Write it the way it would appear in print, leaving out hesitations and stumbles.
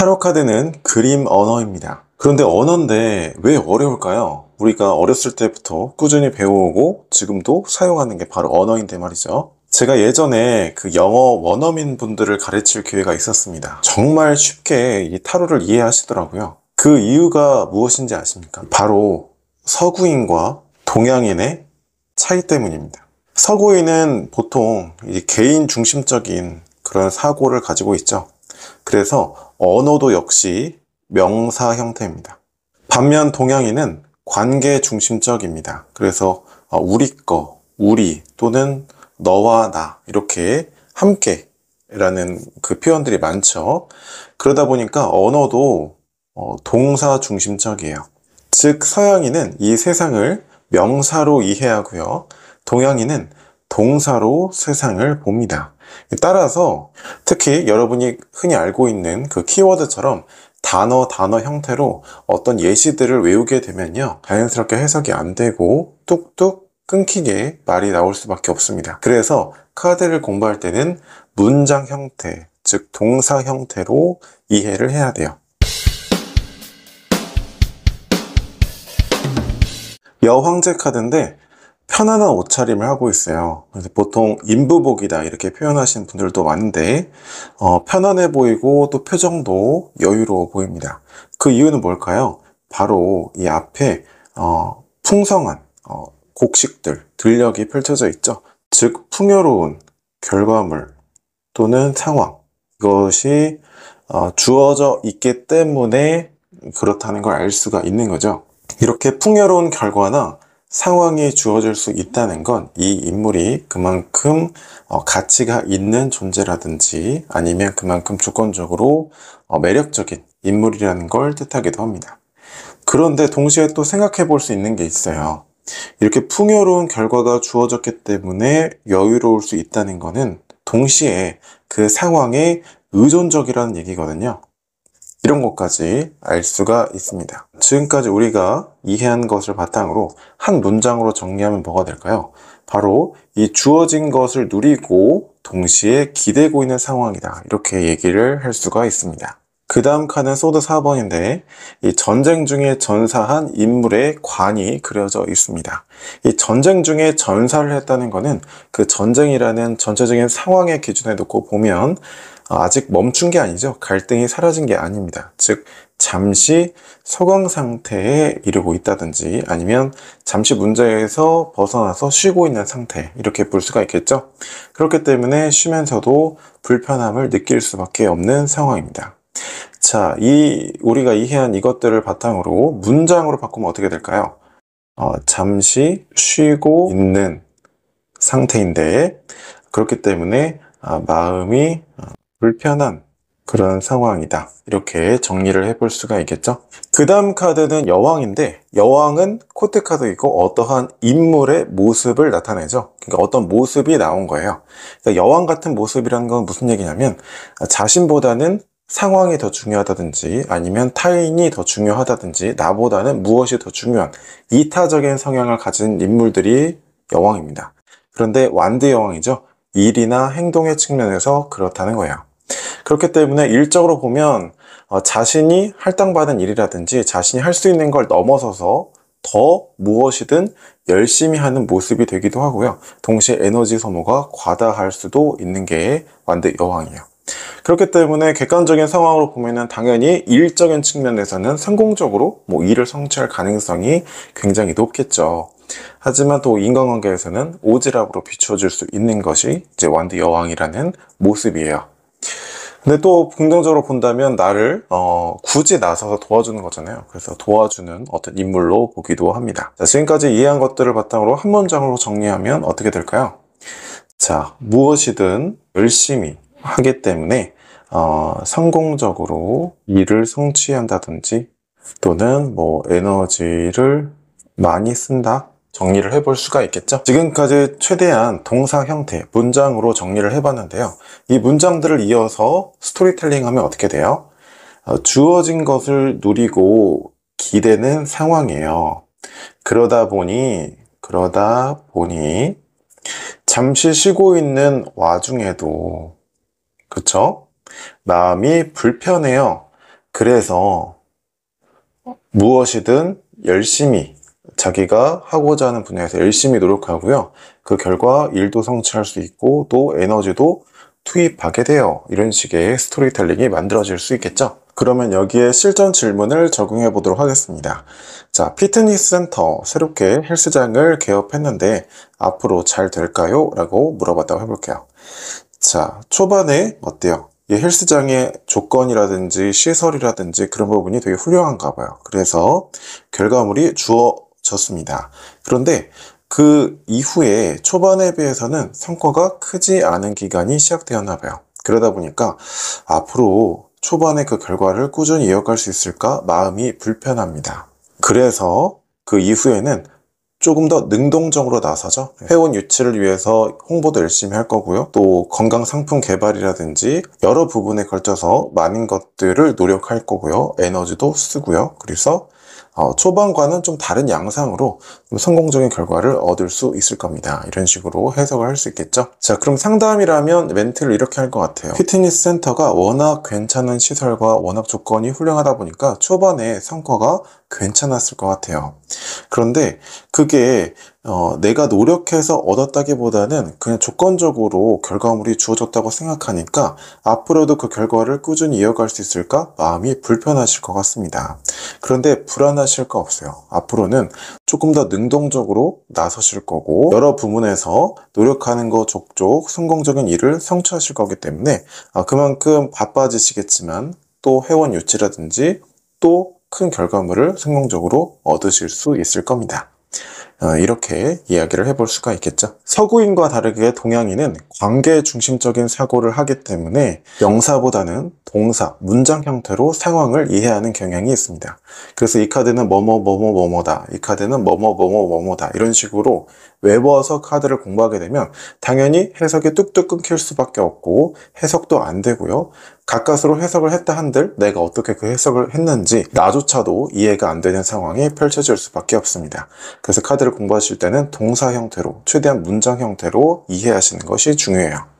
타로 카드는 그림 언어입니다. 그런데 언어인데 왜 어려울까요? 우리가 어렸을 때부터 꾸준히 배워오고 지금도 사용하는 게 바로 언어인데 말이죠. 제가 예전에 그 영어 원어민 분들을 가르칠 기회가 있었습니다. 정말 쉽게 이 타로를 이해하시더라고요. 그 이유가 무엇인지 아십니까? 바로 서구인과 동양인의 차이 때문입니다. 서구인은 보통 이 개인 중심적인 그런 사고를 가지고 있죠. 그래서 언어도 역시 명사 형태입니다. 반면 동양인은 관계 중심적입니다. 그래서 우리 거, 우리 또는 너와 나 이렇게 함께 라는 그 표현들이 많죠. 그러다 보니까 언어도 동사 중심적이에요. 즉 서양인은 이 세상을 명사로 이해하고요. 동양인은 동사로 세상을 봅니다. 따라서 특히 여러분이 흔히 알고 있는 그 키워드처럼 단어 형태로 어떤 예시들을 외우게 되면요. 자연스럽게 해석이 안 되고 뚝뚝 끊기게 말이 나올 수밖에 없습니다. 그래서 카드를 공부할 때는 문장 형태, 즉 동사 형태로 이해를 해야 돼요. 여황제 카드인데 편안한 옷차림을 하고 있어요. 그래서 보통 인부복이다 이렇게 표현하시는 분들도 많은데 편안해 보이고 또 표정도 여유로워 보입니다. 그 이유는 뭘까요? 바로 이 앞에 풍성한 곡식들, 들녘이 펼쳐져 있죠. 즉 풍요로운 결과물 또는 상황, 이것이 주어져 있기 때문에 그렇다는 걸 알 수가 있는 거죠. 이렇게 풍요로운 결과나 상황이 주어질 수 있다는 건 이 인물이 그만큼 가치가 있는 존재라든지 아니면 그만큼 조건적으로 매력적인 인물이라는 걸 뜻하기도 합니다. 그런데 동시에 또 생각해 볼 수 있는 게 있어요. 이렇게 풍요로운 결과가 주어졌기 때문에 여유로울 수 있다는 거는 동시에 그 상황에 의존적이라는 얘기거든요. 이런 것까지 알 수가 있습니다. 지금까지 우리가 이해한 것을 바탕으로 한 문장으로 정리하면 뭐가 될까요? 바로 이 주어진 것을 누리고 동시에 기대고 있는 상황이다. 이렇게 얘기를 할 수가 있습니다. 그 다음 칸은 소드 4번인데 이 전쟁 중에 전사한 인물의 관이 그려져 있습니다. 이 전쟁 중에 전사를 했다는 것은 그 전쟁이라는 전체적인 상황의 기준에 놓고 보면 아직 멈춘 게 아니죠. 갈등이 사라진 게 아닙니다. 즉 잠시 소강 상태에 이르고 있다든지 아니면 잠시 문제에서 벗어나서 쉬고 있는 상태 이렇게 볼 수가 있겠죠. 그렇기 때문에 쉬면서도 불편함을 느낄 수밖에 없는 상황입니다. 자, 우리가 이해한 이것들을 바탕으로 문장으로 바꾸면 어떻게 될까요? 잠시 쉬고 있는 상태인데 그렇기 때문에 마음이 불편한 그런 상황이다. 이렇게 정리를 해볼 수가 있겠죠. 그 다음 카드는 여왕인데 여왕은 코트 카드이고 어떠한 인물의 모습을 나타내죠. 그러니까 어떤 모습이 나온 거예요. 그러니까 여왕 같은 모습이라는 건 무슨 얘기냐면 자신보다는 상황이 더 중요하다든지 아니면 타인이 더 중요하다든지 나보다는 무엇이 더 중요한 이타적인 성향을 가진 인물들이 여왕입니다. 그런데 완드 여왕이죠. 일이나 행동의 측면에서 그렇다는 거예요. 그렇기 때문에 일적으로 보면 자신이 할당받은 일이라든지 자신이 할 수 있는 걸 넘어서서 더 무엇이든 열심히 하는 모습이 되기도 하고요. 동시에 에너지 소모가 과다할 수도 있는 게 완드 여왕이에요. 그렇기 때문에 객관적인 상황으로 보면은 당연히 일적인 측면에서는 성공적으로 일을 성취할 가능성이 굉장히 높겠죠. 하지만 또 인간관계에서는 오지랖으로 비춰줄 수 있는 것이 이제 완드 여왕이라는 모습이에요. 근데 또 긍정적으로 본다면 나를 굳이 나서서 도와주는 거잖아요. 그래서 도와주는 어떤 인물로 보기도 합니다. 자, 지금까지 이해한 것들을 바탕으로 한 문장으로 정리하면 어떻게 될까요? 자, 무엇이든 열심히 하기 때문에 성공적으로 일을 성취한다든지 또는 에너지를 많이 쓴다. 정리를 해볼 수가 있겠죠. 지금까지 최대한 동사 형태, 문장으로 정리를 해봤는데요. 이 문장들을 이어서 스토리텔링 하면 어떻게 돼요? 주어진 것을 누리고 기대는 상황이에요. 그러다 보니 잠시 쉬고 있는 와중에도 그쵸? 마음이 불편해요. 그래서 무엇이든 열심히 자기가 하고자 하는 분야에서 열심히 노력하고요. 그 결과 일도 성취할 수 있고 또 에너지도 투입하게 돼요. 이런 식의 스토리텔링이 만들어질 수 있겠죠. 그러면 여기에 실전 질문을 적용해 보도록 하겠습니다. 자, 피트니스 센터 새롭게 헬스장을 개업했는데 앞으로 잘 될까요? 라고 물어봤다고 해볼게요. 자, 초반에 어때요? 이 헬스장의 조건이라든지 시설이라든지 그런 부분이 되게 훌륭한가 봐요. 그래서 결과물이 주어졌습니다. 그런데 그 이후에 초반에 비해서는 성과가 크지 않은 기간이 시작되었나 봐요. 그러다 보니까 앞으로 초반에 그 결과를 꾸준히 이어갈 수 있을까 마음이 불편합니다. 그래서 그 이후에는 조금 더 능동적으로 나서죠. 회원 유치를 위해서 홍보도 열심히 할 거고요. 또 건강 상품 개발이라든지 여러 부분에 걸쳐서 많은 것들을 노력할 거고요. 에너지도 쓰고요. 그래서 초반과는 좀 다른 양상으로 좀 성공적인 결과를 얻을 수 있을 겁니다. 이런 식으로 해석을 할 수 있겠죠. 자, 그럼 상담이라면 멘트를 이렇게 할 것 같아요. 피트니스 센터가 워낙 괜찮은 시설과 워낙 조건이 훌륭하다 보니까 초반에 성과가 괜찮았을 것 같아요. 그런데 그게 내가 노력해서 얻었다기보다는 그냥 조건적으로 결과물이 주어졌다고 생각하니까 앞으로도 그 결과를 꾸준히 이어갈 수 있을까 마음이 불편하실 것 같습니다. 그런데 불안하실 거 없어요. 앞으로는 조금 더 능동적으로 나서실 거고 여러 부문에서 노력하는 거 족족 성공적인 일을 성취하실 거기 때문에 그만큼 바빠지시겠지만 또 회원 유치라든지 또 큰 결과물을 성공적으로 얻으실 수 있을 겁니다. 이렇게 이야기를 해볼 수가 있겠죠. 서구인과 다르게 동양인은 관계 중심적인 사고를 하기 때문에 명사보다는 동사, 문장 형태로 상황을 이해하는 경향이 있습니다. 그래서 이 카드는 뭐뭐뭐뭐뭐다, 이 카드는 뭐뭐뭐뭐뭐다 이런 식으로 외워서 카드를 공부하게 되면 당연히 해석이 뚝뚝 끊길 수밖에 없고 해석도 안 되고요. 가까스로 해석을 했다 한들 내가 어떻게 그 해석을 했는지 나조차도 이해가 안 되는 상황이 펼쳐질 수밖에 없습니다. 그래서 카드를 공부하실 때는 동사 형태로 최대한 문장 형태로 이해하시는 것이 중요해요.